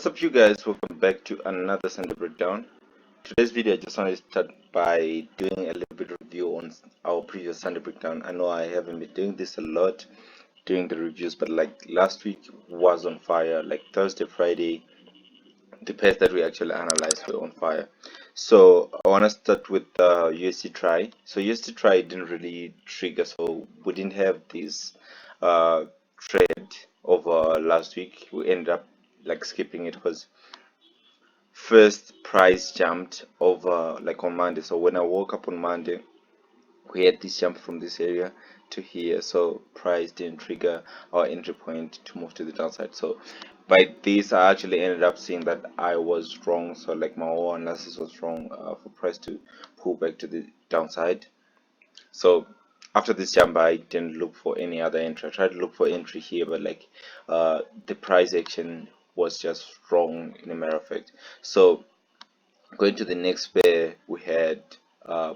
What's up, you guys? Welcome back to another Sunday breakdown. Today's video, I just wanted to start by doing a little bit of review on our previous Sunday breakdown. I know I haven't been doing this a lot, doing the reviews, but like last week was on fire. Like Thursday, Friday, the pairs that we actually analyzed were on fire. So I want to start with USD try. So USD try didn't really trigger, so we didn't have this trade over last week. We ended up like skipping it because first price jumped over like on Monday. So when I woke up on Monday, we had this jump from this area to here, so price didn't trigger our entry point to move to the downside. So by this, I actually ended up seeing that I was wrong. So like my whole analysis was wrong for price to pull back to the downside. So after this jump, I didn't look for any other entry. I tried to look for entry here, but like the price action was just wrong in a matter of fact. So going to the next pair, we had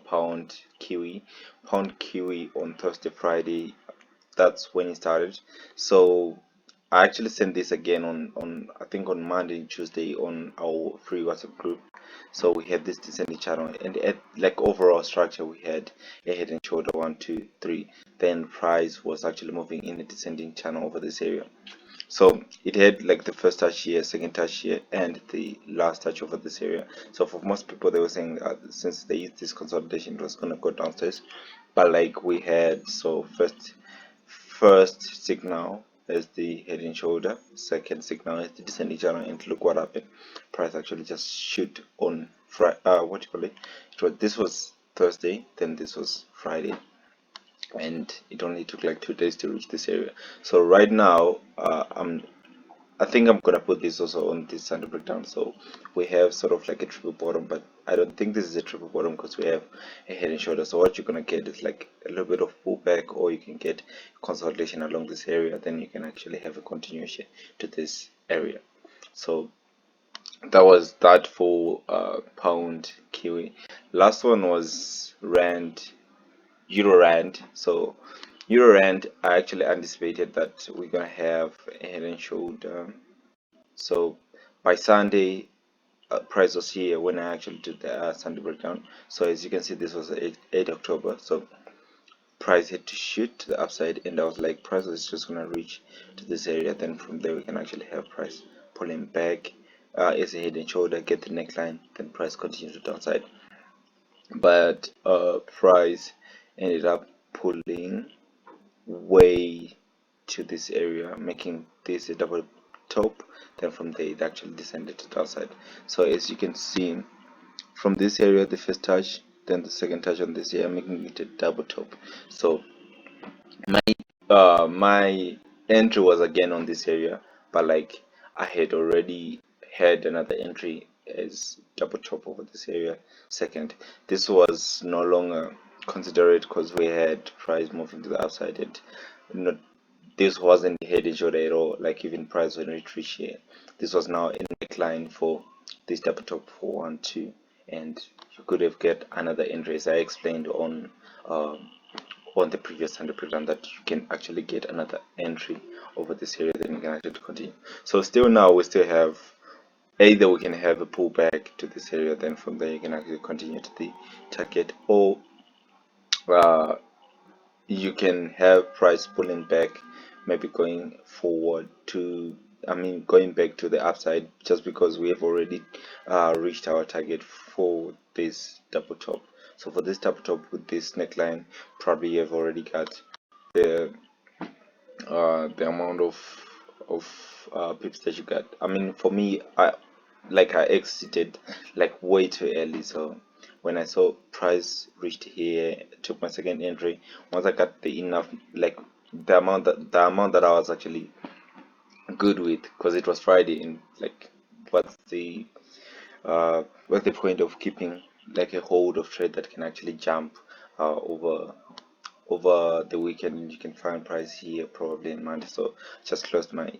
pound kiwi. Pound kiwi on Thursday, Friday. That's when it started. So I actually sent this again on I think on Monday and Tuesday on our free WhatsApp group. So we had this descending channel, and at like overall structure, we had a head and shoulder 1, 2, 3. Then price was actually moving in a descending channel over this area. So it had like the first touch here, second touch here, and the last touch over this area. So for most people, they were saying since they used this consolidation, it was gonna go downstairs. But like we had, so first signal is the head and shoulder, second signal is the descending channel, and look what happened. Price actually just shoot on what you call it. This was Thursday, then this was Friday, and it only took like 2 days to reach this area. So right now, I think I'm gonna put this also on this Sunday breakdown. So we have sort of like a triple bottom, but I don't think this is a triple bottom because we have a head and shoulder. So what you're gonna get is like a little bit of pullback, or you can get consolidation along this area. Then you can actually have a continuation to this area. So that was that for pound kiwi. Last one was rand, euro rand. So euro rand, I actually anticipated that we're gonna have a head and shoulder. So by Sunday, price was here when I actually did the Sunday breakdown. So as you can see, this was 8 October. So price had to shoot to the upside, and I was like, price is just gonna reach to this area. Then from there, we can actually have price pulling back as a head and shoulder, get the neckline, then price continue to downside. But price ended up pulling way to this area, making this a double top. Then from there it actually descended to the downside. So as you can see, from this area, the first touch, then the second touch on this area, making it a double top. So my entry was again on this area, but like I had already had another entry as double top over this area. Second, this was no longer considered because we had price moving to the upside, and not, this wasn't head and shoulder at all. Like even price when we reached here, this was now in neckline for this double top for 1, 2, and you could have get another entry, as I explained on the previous Sunday program, that you can actually get another entry over this area, then you can actually continue. So still now we still have either we can have a pullback to this area, then from there you can actually continue to the target, or uh, you can have price pulling back, maybe going forward to, I mean going back to the upside, just because we have already reached our target for this double top. So for this double top with this neckline, probably you have already got the amount of pips that you got. I mean, for me, I exited like way too early. So when I saw price reached here, took my second entry. Once I got the enough, like the amount that I was actually good with, because it was Friday, and like what's the point of keeping like a hold of trade that can actually jump over the weekend, and you can find price here probably in Monday. So just closed my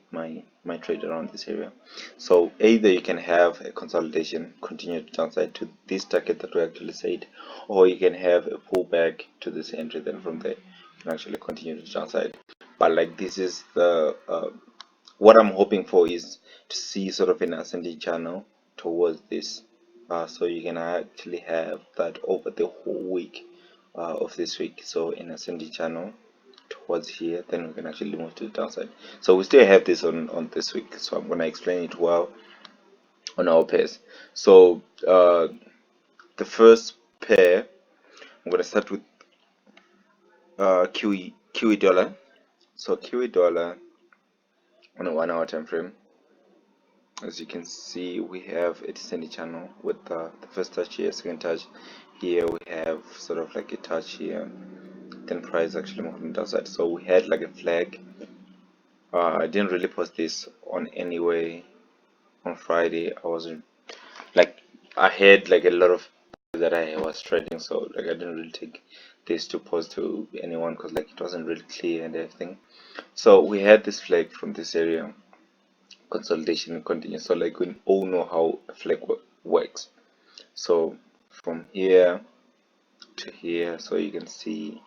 trade around this area. So either you can have a consolidation, continue to downside to this target that we actually said, or you can have a pullback to this entry, then from there you can actually continue to downside. But like this is the what I'm hoping for is to see sort of an ascending channel towards this, so you can actually have that over the whole week of this week. So an ascending channel towards here, then we can actually move to the downside. So we still have this on this week, so I'm going to explain it well on our pairs. So the first pair, I'm going to start with QE dollar. So QE dollar on a 1 hour time frame. As you can see, we have a descending channel with the first touch here, second touch here, we have sort of like a touch here, then price actually moving downside. So we had like a flag. I didn't really post this on any way on Friday. I wasn't like, I had like a lot of that I was trading, so like I didn't really take this to post to anyone because like it wasn't really clear and everything. So we had this flag from this area, consolidation continues. So like we all know how a flag works. So from here to here, so you can see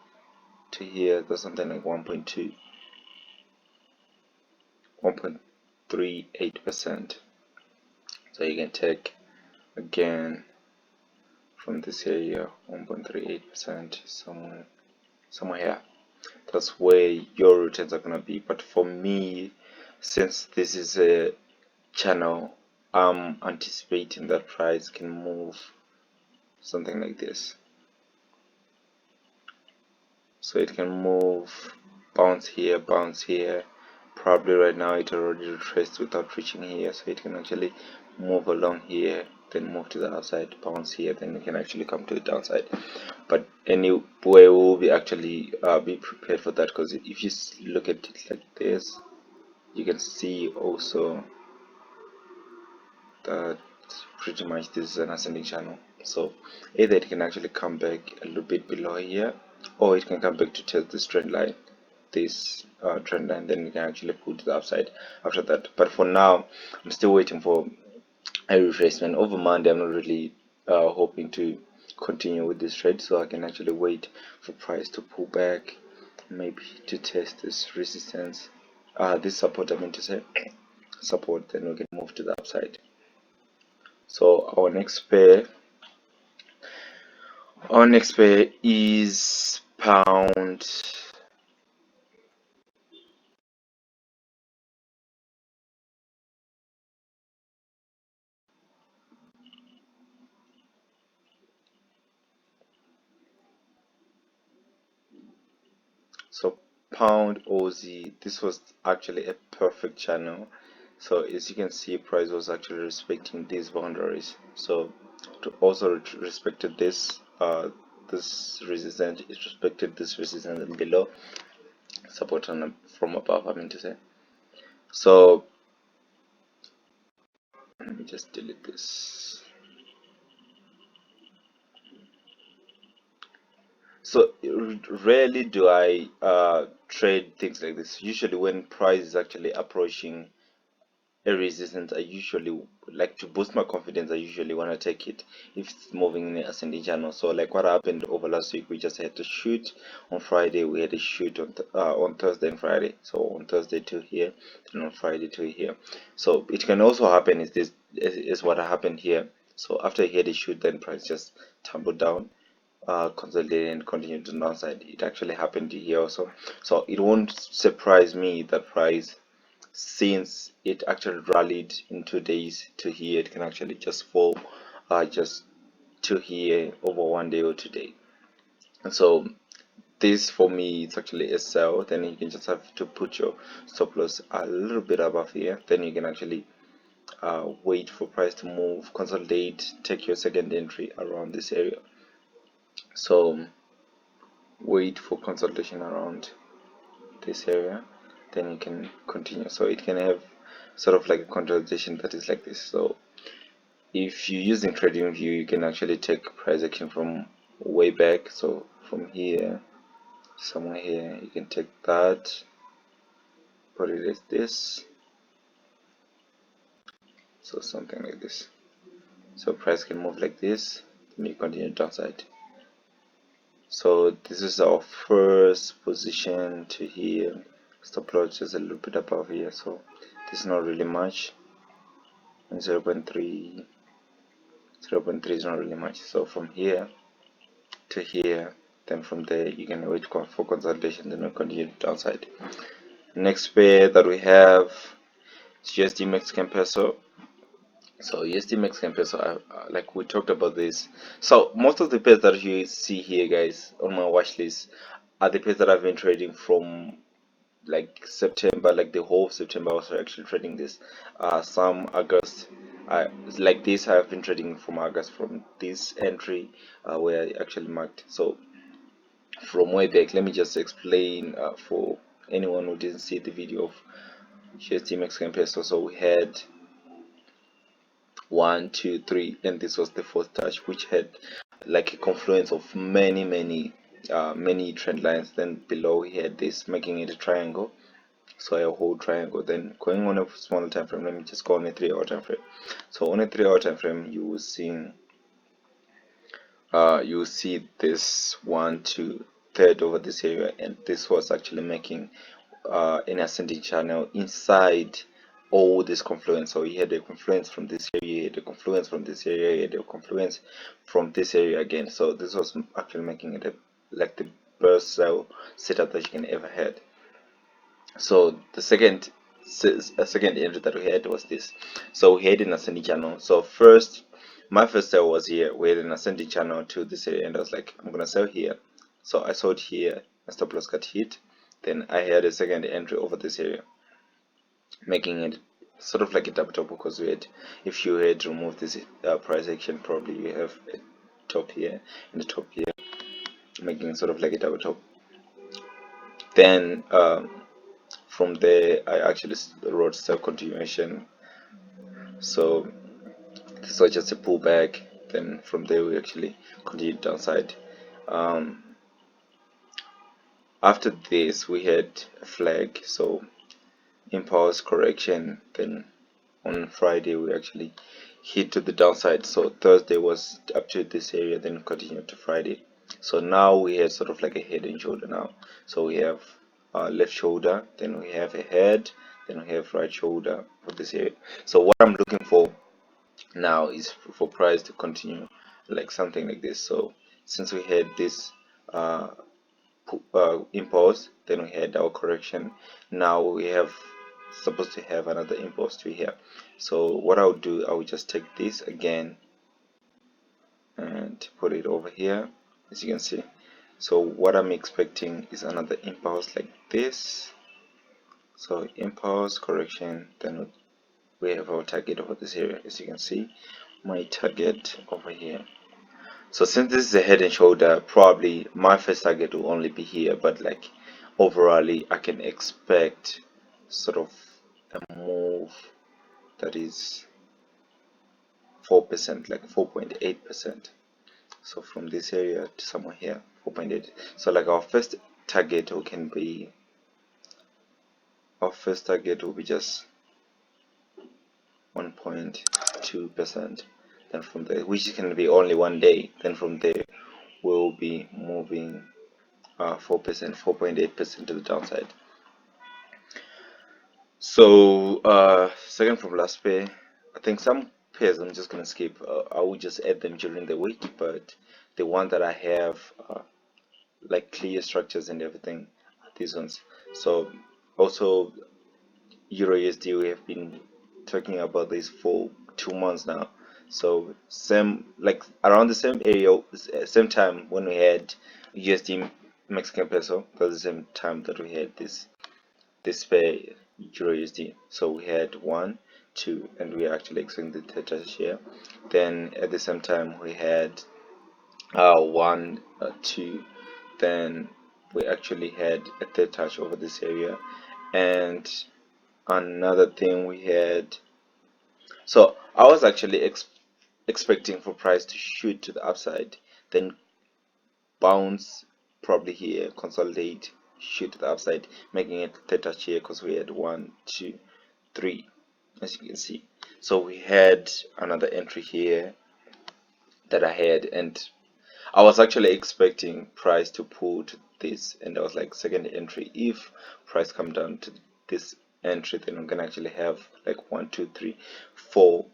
to here, there's something like 1.2, 1.38%. So you can take again from this area 1.38% somewhere here. That's where your returns are gonna be. But for me, since this is a channel, I'm anticipating that price can move something like this. So it can move, bounce here, probably right now it already retraced without reaching here, so it can actually move along here, then move to the outside, bounce here, then it can actually come to the downside. But anyway, we'll be actually be prepared for that, because if you look at it like this, you can see also that pretty much this is an ascending channel. So either it can actually come back a little bit below here, or it can come back to test this trend line, then you can actually pull to the upside after that. But for now, I'm still waiting for a retracement. Over Monday, I'm not really hoping to continue with this trade, so I can actually wait for price to pull back, maybe to test this resistance, this support, I mean to say support, then we can move to the upside. So our next pair is pound. So pound Aussie, this was actually a perfect channel. So as you can see, price was actually respecting these boundaries. So to also respected this this resistance, it respected this resistance, and below support on from above, I mean to say. So let me just delete this. So rarely do I trade things like this. Usually when price is actually approaching a resistance, I usually like to boost my confidence. I usually want to take it if it's moving in the ascending channel. So like what happened over last week, we just had to shoot on Friday, we had a shoot on Thursday and Friday. So on Thursday to here, then on Friday to here. So it can also happen is what happened here. So after he had a shoot, then price just tumbled down, consolidate and continue to the downside. It actually happened here also. So it won't surprise me that price, since it actually rallied in 2 days to here, it can actually just fall just to here over 1 day or 2 day. And so this for me, it's actually a sell. Then you can just have to put your stop loss a little bit above here, then you can actually wait for price to move, consolidate, take your second entry around this area. So wait for consolidation around this area, then you can continue. So it can have sort of like a consolidation that is like this. So if you're using TradingView, you can actually take price action from way back. So from here, somewhere here, you can take that, put it as this, so something like this. So price can move like this, then you continue downside. So this is our first position to here. Stop loss just a little bit above here, so this is not really much, and 0.3 is not really much. So from here to here, then from there you can wait for consolidation, then we'll continue to downside. Next pair that we have is USD Mexican Peso. So USD Mexican Peso, like we talked about this. So most of the pairs that you see here, guys, on my watch list are the pairs that I've been trading from like September, like the whole of September. I was actually trading this. Some August, like this, I've been trading from August, from this entry where I actually marked. So from way back, let me just explain for anyone who didn't see the video of USD Mexican Peso. So we had 1, 2, 3, and this was the fourth touch, which had like a confluence of many trend lines. Then below we had this, making it a triangle, so a whole triangle. Then going on a smaller time frame, let me just go on a 3-hour time frame. So on a 3-hour time frame, you will see this 1, 2, third over this area, and this was actually making an ascending channel inside all this confluence. So you had a confluence from this area, you had a confluence from this area, you had a confluence from this area again. So this was actually making it like the best sell setup that you can ever had. So the second entry that we had was this. So we had an ascending channel. So my first sell was here. We had an ascending channel to this area, and I was like, I'm gonna sell here. So I sold here, my stop loss got hit. Then I had a second entry over this area, making it sort of like a double top, because if you had removed this price action, probably you have a top here and a top here, making it sort of like a double top. Then from there I actually wrote sell continuation. So this was just a pullback. Then from there we actually continued downside. After this we had a flag, so impulse correction. Then on Friday we actually hit to the downside. So Thursday was up to this area, then continued to Friday. So now we have sort of like a head and shoulder now. So we have left shoulder, then we have a head, then we have right shoulder for this area. So what I'm looking for now is for price to continue like something like this. So since we had this impulse, then we had our correction, now we have supposed to have another impulse to here. So what I'll do, I will just take this again and put it over here, as you can see. So what I'm expecting is another impulse like this. So impulse correction, then we have our target over this area, as you can see, my target over here. So since this is a head and shoulder, probably my first target will only be here, but like overall I can expect sort of a move that is 4%, like 4.8%. So from this area to somewhere here, 4.8. So like our first target will be just 1.2%. Then from there, which can be only one day. Then from there, we'll be moving 4%, 4.8% to the downside. So second from last pair, I think some pairs I'm just gonna skip. I will just add them during the week, but the one that I have like clear structures and everything are these ones. So also Euro USD, we have been talking about this for 2 months now. So same, like around the same area, same time when we had USD Mexican Peso, that was the same time that we had this pair Euro USD. So we had 1, 2, and we actually expecting the third touch here. Then at the same time we had 1, 2, then we actually had a third touch over this area. And another thing we had, so I was actually expecting for price to shoot to the upside, then bounce probably here, consolidate, shoot to the upside, making it third touch here, because we had 1, 2, 3, as you can see. So we had another entry here that I had, and I was actually expecting price to pull to this, and I was like, second entry, if price come down to this entry, then we can actually have like 1, 2, 3, 4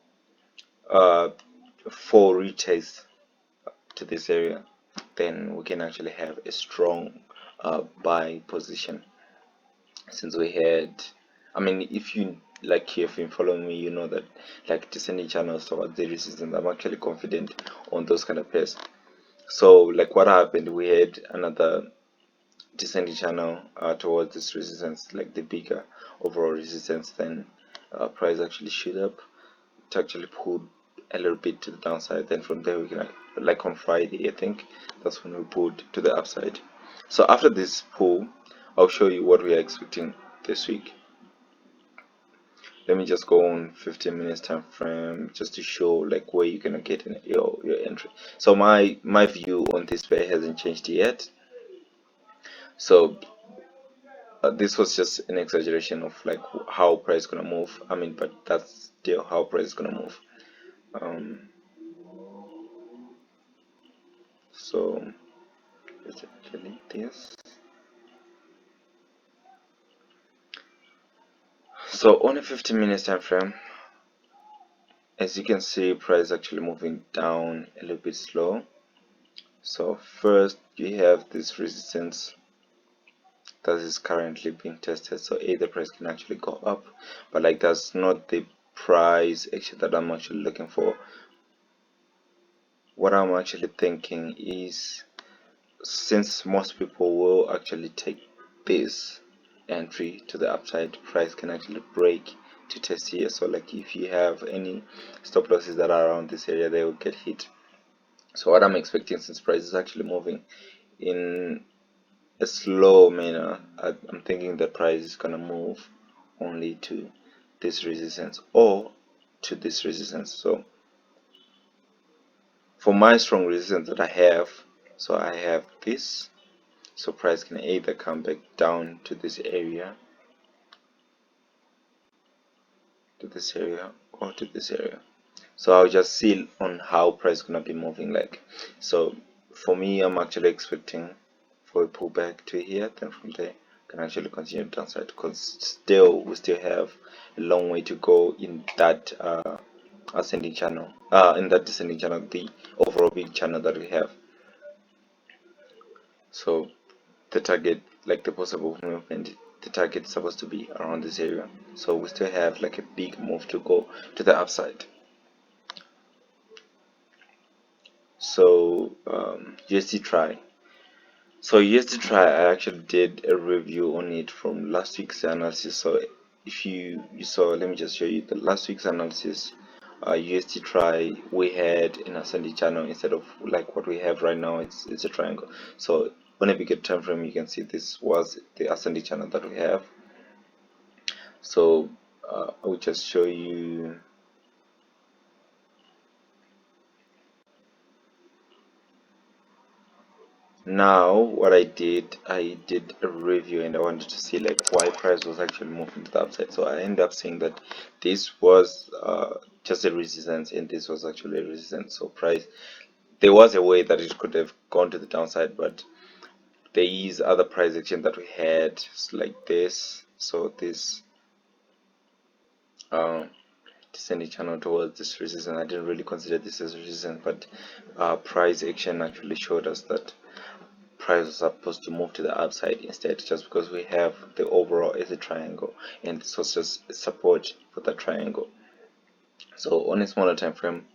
4 retests to this area, then we can actually have a strong buy position. Since we had, I mean, if you like, if you follow me, you know that like descending channels towards the resistance, I'm actually confident on those kind of pairs. So like what happened, we had another descending channel towards this resistance, like the bigger overall resistance, then price actually shoot up. It actually pulled a little bit to the downside, then from there we can, like on Friday I think, that's when we pulled to the upside. So after this pull, I'll show you what we are expecting this week. Let me just go on 15 minutes time frame just to show like where you're gonna get in your entry. So my view on this pair hasn't changed yet. So this was just an exaggeration of like how price is gonna move. I mean, but that's still how price is gonna move. So let's delete this. So on a 15 minutes time frame, as you can see, price actually moving down a little bit slow. So first you have this resistance that is currently being tested. So the price can actually go up, but like that's not the price actually that I'm actually looking for. What I'm actually thinking is, since most people will actually take this entry to the upside, price can actually break to test here. So like if you have any stop losses that are around this area, they will get hit. So what I'm expecting, since price is actually moving in a slow manner, I'm thinking the price is gonna move only to this resistance or to this resistance. So for my strong resistance that I have, so I have this. So price can either come back down to this area, or to this area. So I'll just see on how price gonna be moving like. So for me, I'm actually expecting for a pullback to here, then from there can actually continue downside, because we still have a long way to go in that ascending channel, in that descending channel, the overall big channel that we have. So the target, like the possible movement, the target is supposed to be around this area. So we still have like a big move to go to the upside. So USD try. So USD try, I actually did a review on it from last week's analysis. So if you saw, let me just show you the last week's analysis. USD try, we had an ascending channel instead of like what we have right now. It's a triangle. So on a bigger time frame, you can see this was the ascending channel that we have. So I will just show you. Now what I did a review, and I wanted to see like why price was actually moving to the upside. So I ended up saying that this was just a resistance, and this was actually a resistance. So price, there was a way that it could have gone to the downside, but there is other price action that we had like this. So this descending channel towards this resistance, I didn't really consider this as a resistance, but price action actually showed us that price was supposed to move to the upside instead, just because we have the overall as a triangle, and this was just support for the triangle. So on a smaller time frame,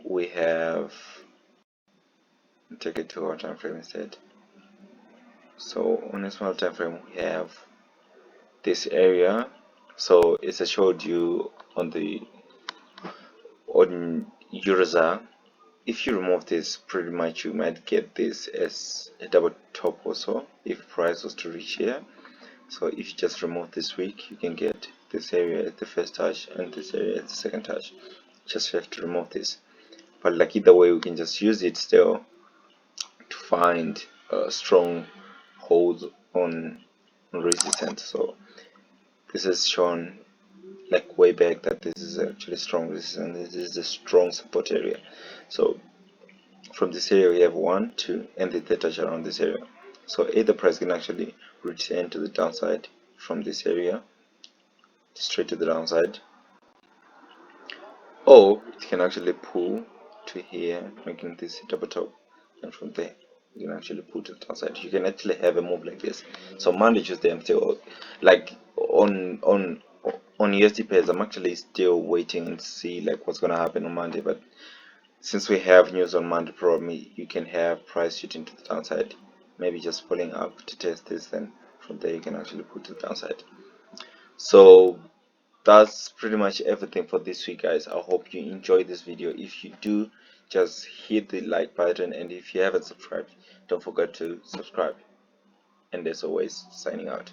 we have, take it to our time frame instead. So on a smaller time frame, we have this area. So it's a showed you on the Eurozar. If you remove this, pretty much you might get this as a double top also if price was to reach here. So if you just remove this week, you can get this area at the first touch and this area at the second touch. Just have to remove this, but like either way, we can just use it still to find strong holds on resistance. So this is shown like way back that this is actually strong resistance, this is the strong support area. So from this area we have 1, 2, and the third touch around this area. So either price can actually return to the downside from this area straight to the downside, or it can actually pull to here, making this double top, and from there you can actually pull to the downside. You can actually have a move like this. So Monday, Tuesday, I'm still like on USD pairs. I'm actually still waiting and see like what's gonna happen on Monday. But since we have news on Monday, probably you can have price shooting to the downside, maybe just pulling up to test this, then from there you can actually pull to the downside. So that's pretty much everything for this week, guys. I hope you enjoyed this video. If you do, just hit the like button, and if you haven't subscribed, don't forget to subscribe. And as always, signing out.